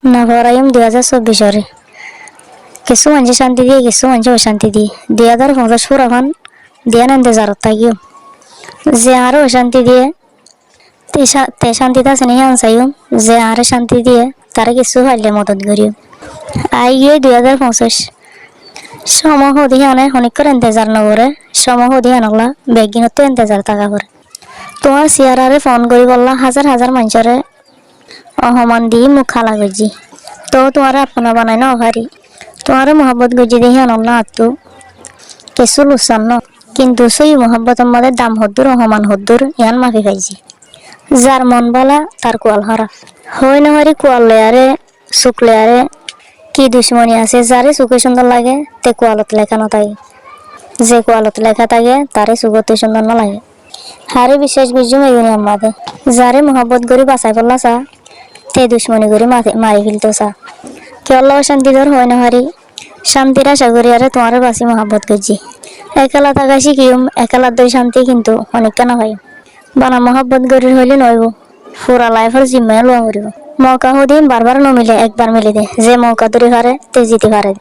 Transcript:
না ভরাইম 2024 কিছু মানুষ শান্তি দিয়ে কিছু মানুষ অশান্তি দিয়ে 2050 পুরাখন দিয়ে ইন্তজারত থাকিও যে আরো অশান্তি দিয়ে তে শান্তিতে আছে নি আনসাইও যে আরে শান্তি দিয়ে তারা কিছু পাইলে মদত করিও আই গিয়ে 2025 সমহ দিয়ে অনেক অনেক ইন্তজার নগরে সমহ দিয়ে নগলা বেগিনত ইন্তজার থাকা করে তোমার সিয়ারারে ফোন করি বললা হাজার হাজার মানুষরে অহমান দিয়ে মুখ খালা গজি তো তোমার আপনা বানাই না অভারি তোমার মোহাম্মত গজি দিয়ে আনলা আত্মু কিছু লুসান ন কিন্তু সেই মোহাম্মত আমাদের দাম হদ্দুর অহমান হদ্দুর ইয়ান মাফি খাইছি যার মন বলা তার কোয়াল হারা হই না হরি কোয়াল লেয়ারে সুখ লেয়ারে কি দুশ্মনী আছে যারে সুখে সুন্দর লাগে তে কোয়ালত লেখা না থাকে যে কোয়ালত লেখা থাকে তারে সুখতে সুন্দর না লাগে হারে বিশ্বাস বুঝুম এগুনি আমাদের যারে মোহাম্মত করি বাঁচাই পড়লা চা তে দুশ্মনী করি মারি ফেলতো চা কেউ শান্তি ধর হয় না হারি শান্তির আশা করি আরে তোমার বাসি মোহাম্মত করছি একলা থাকা শিখিম একলা দই শান্তি কিন্তু অনেক না হয় বানা মোহাম্মত গরির হইলে নইব পুরা লাইফের জিম্মায় লোয়া করিব মৌকা হদিন বারবার নমিলে একবার মিলে দে যে মৌকা ধরে পারে তে জিতে পারে।